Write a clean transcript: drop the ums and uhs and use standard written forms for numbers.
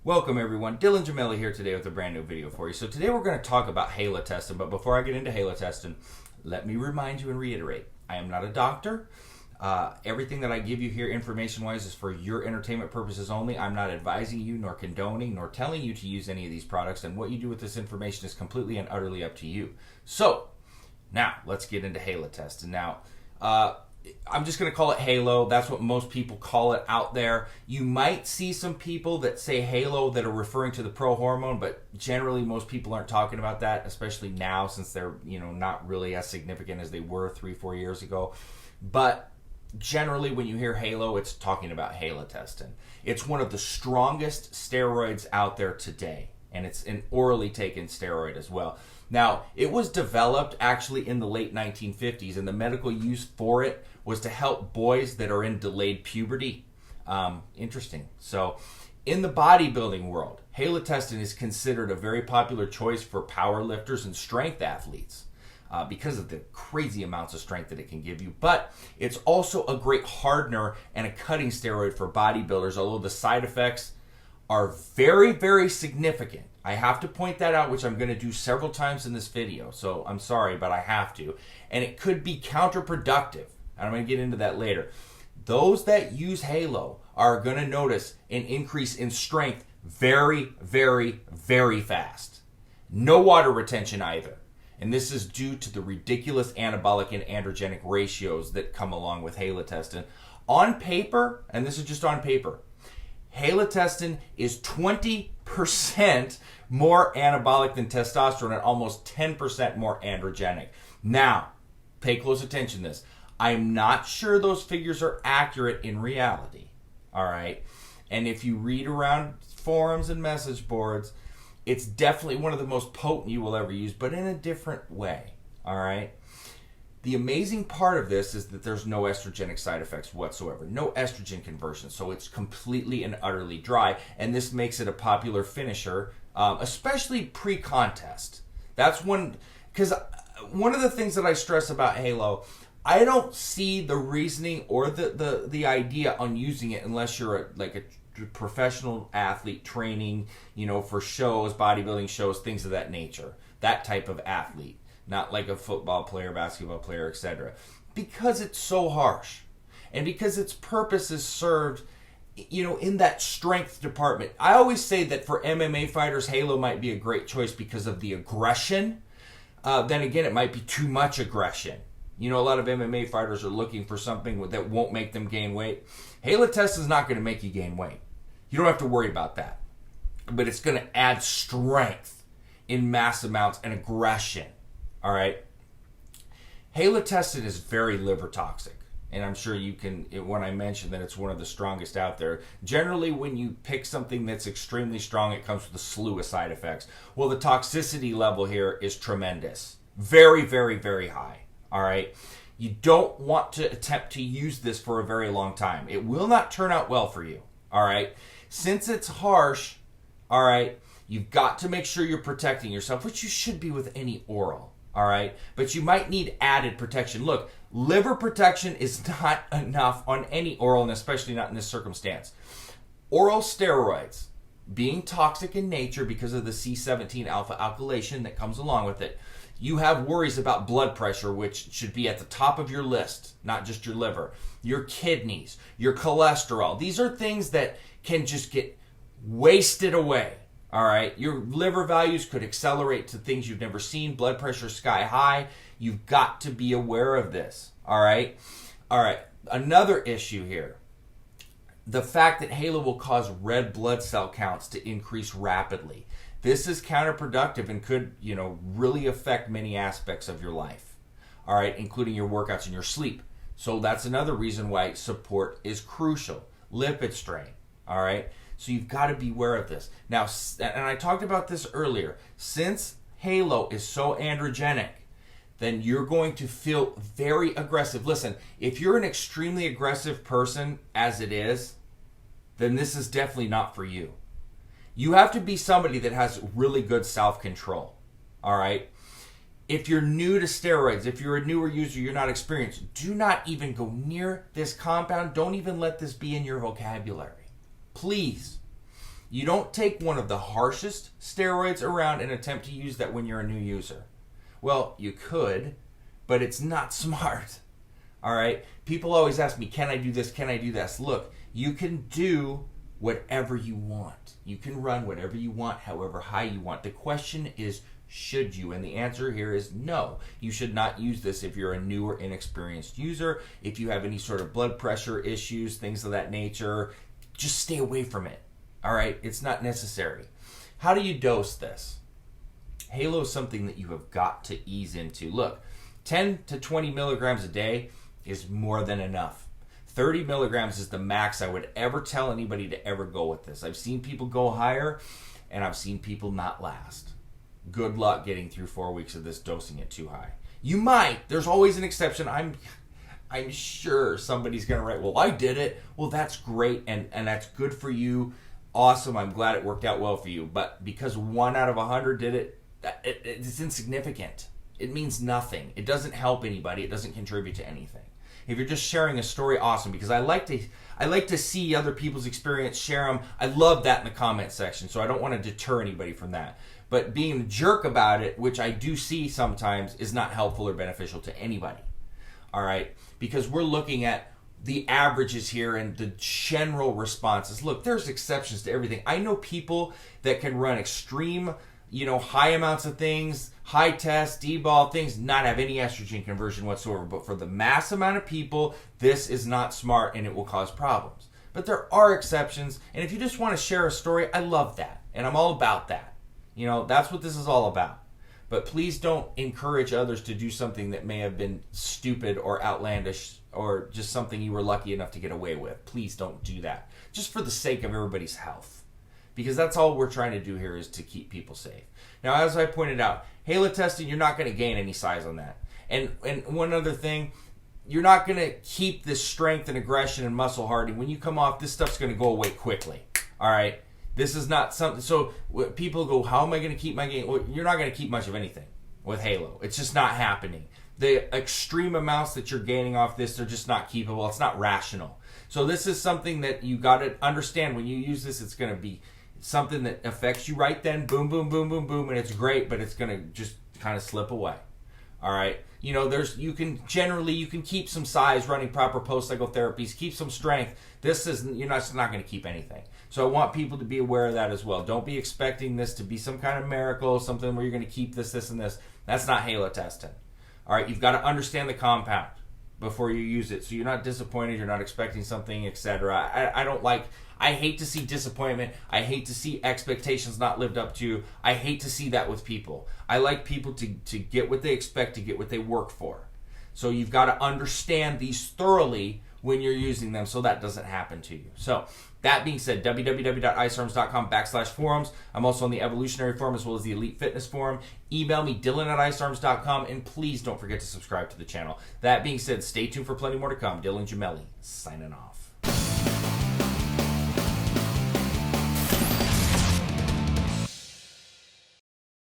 Welcome everyone, Dylan Gemelli here today with a brand new video for you. So today we're going to talk about halotestin, but before I get into halotestin, let me remind you and reiterate, I am not a doctor. Everything that I give you here information-wise is for your entertainment purposes only. I'm not advising you, nor condoning, nor telling you to use any of these products, and what you do with this information is completely and utterly up to you. So, now, let's get into halotestin. Now, I'm just going to call it Halo. That's what most people call it out there. You might see some people that say Halo that are referring to the pro-hormone, but generally most people aren't talking about that, especially now since they're not really as significant as they were 3-4 years ago. But generally when you hear Halo, it's talking about halotestin. It's one of the strongest steroids out there today, and it's an orally taken steroid as well. Now, it was developed actually in the late 1950s, and the medical use for it was to help boys that are in delayed puberty. Interesting. So, in the bodybuilding world, halotestin is considered a very popular choice for power lifters and strength athletes because of the crazy amounts of strength that it can give you. But it's also a great hardener and a cutting steroid for bodybuilders, although the side effects are very, very significant. I have to point that out, which I'm going to do several times in this video. So I'm sorry, but I have to. And it could be counterproductive. And I'm going to get into that later. Those that use Halo are going to notice an increase in strength very, very, very fast. No water retention either. And this is due to the ridiculous anabolic and androgenic ratios that come along with halotestin. On paper, and this is just on paper, halotestin is 20% more anabolic than testosterone and almost 10% more androgenic. Now, pay close attention to this. I'm not sure those figures are accurate in reality, all right? And if you read around forums and message boards, it's definitely one of the most potent you will ever use, but in a different way, all right? The amazing part of this is that there's no estrogenic side effects whatsoever. No estrogen conversion, so it's completely and utterly dry, and this makes it a popular finisher, especially pre-contest. That's one, because one of the things that I stress about Halo, I don't see the reasoning or the idea on using it unless you're a professional athlete training, for shows, bodybuilding shows, things of that nature. That type of athlete. Not like a football player, basketball player, etc. Because it's so harsh. And because its purpose is served, in that strength department. I always say that for MMA fighters, Halo might be a great choice because of the aggression. Then again, it might be too much aggression. A lot of MMA fighters are looking for something that won't make them gain weight. Halotestin is not going to make you gain weight. You don't have to worry about that. But it's going to add strength in mass amounts and aggression. All right. Halotestin is very liver toxic, and I'm sure you can, when I mentioned that it's one of the strongest out there, generally when you pick something that's extremely strong, it comes with a slew of side effects. Well, the toxicity level here is tremendous. Very, very, very high. All right. You don't want to attempt to use this for a very long time. It will not turn out well for you. All right. Since it's harsh, all right, you've got to make sure you're protecting yourself, which you should be with any oral. All right, but you might need added protection. Look, liver protection is not enough on any oral, and especially not in this circumstance. Oral steroids, being toxic in nature because of the C17 alpha alkylation that comes along with it, you have worries about blood pressure, which should be at the top of your list, not just your liver, your kidneys, your cholesterol. These are things that can just get wasted away. All right, your liver values could accelerate to things you've never seen. Blood pressure sky high. You've got to be aware of this. All right. Another issue here. The fact that Halo will cause red blood cell counts to increase rapidly. This is counterproductive and could, really affect many aspects of your life. All right, including your workouts and your sleep. So that's another reason why support is crucial. Lipid strain. All right. So you've got to be aware of this. Now, and I talked about this earlier, since Halo is so androgenic, then you're going to feel very aggressive. Listen, if you're an extremely aggressive person, as it is, then this is definitely not for you. You have to be somebody that has really good self-control, all right? If you're new to steroids, if you're a newer user, you're not experienced, do not even go near this compound. Don't even let this be in your vocabulary. Please. You don't take one of the harshest steroids around and attempt to use that when you're a new user. Well, you could, but it's not smart. All right? People always ask me, can I do this? Can I do this? Look, you can do whatever you want. You can run whatever you want, however high you want. The question is, should you? And the answer here is no. You should not use this if you're a new or inexperienced user. If you have any sort of blood pressure issues, things of that nature, just stay away from it. All right? It's not necessary. How do you dose this? Halo is something that you have got to ease into. Look, 10 to 20 milligrams a day is more than enough. 30 milligrams is the max I would ever tell anybody to ever go with this. I've seen people go higher, and I've seen people not last. Good luck getting through 4 weeks of this dosing it too high. You might. There's always an exception. I'm sure somebody's going to write, well, I did it. Well, that's great, and that's good for you. Awesome. I'm glad it worked out well for you. But because 1 out of 100 did it, it's insignificant. It means nothing. It doesn't help anybody. It doesn't contribute to anything. If you're just sharing a story, awesome, because I like to see other people's experience, share them. I love that in the comment section, so I don't want to deter anybody from that. But being a jerk about it, which I do see sometimes, is not helpful or beneficial to anybody. All right? Because we're looking at the averages here and the general responses. Look, there's exceptions to everything. I know people that can run extreme, high amounts of things, high test, D-ball things, not have any estrogen conversion whatsoever. But for the mass amount of people, this is not smart and it will cause problems. But there are exceptions. And if you just want to share a story, I love that. And I'm all about that. That's what this is all about. But please don't encourage others to do something that may have been stupid or outlandish or just something you were lucky enough to get away with. Please don't do that. Just for the sake of everybody's health. Because that's all we're trying to do here is to keep people safe. Now, as I pointed out, halotestin, you're not going to gain any size on that. And one other thing, you're not going to keep this strength and aggression and muscle hardening. When you come off, this stuff's going to go away quickly. All right? This is not something. So people go, how am I going to keep my gain? Well, you're not going to keep much of anything with Halo. It's just not happening. The extreme amounts that you're gaining off this, they're just not keepable. It's not rational. So this is something that you got to understand. When you use this, it's going to be something that affects you right then. Boom, boom, boom, boom, boom. And it's great, but it's going to just kind of slip away. All right. You can keep some size running proper post-cycle therapies, keep some strength. You're not going to keep anything. So I want people to be aware of that as well. Don't be expecting this to be some kind of miracle, something where you're going to keep this, and this. That's not halotestin. All right. You've got to understand the compound before you use it, so you're not disappointed, you're not expecting something, etc. I hate to see disappointment. I hate to see expectations not lived up to. I hate to see that with people. I like people to get what they expect, to get what they work for. So you've got to understand these thoroughly when you're using them so that doesn't happen to you. So that being said, www.icearms.com/forums. I'm also on the Evolutionary Forum as well as the Elite Fitness Forum. Email me, dylan@icearms.com, and please don't forget to subscribe to the channel. That being said, stay tuned for plenty more to come. Dylan Gemelli, signing off.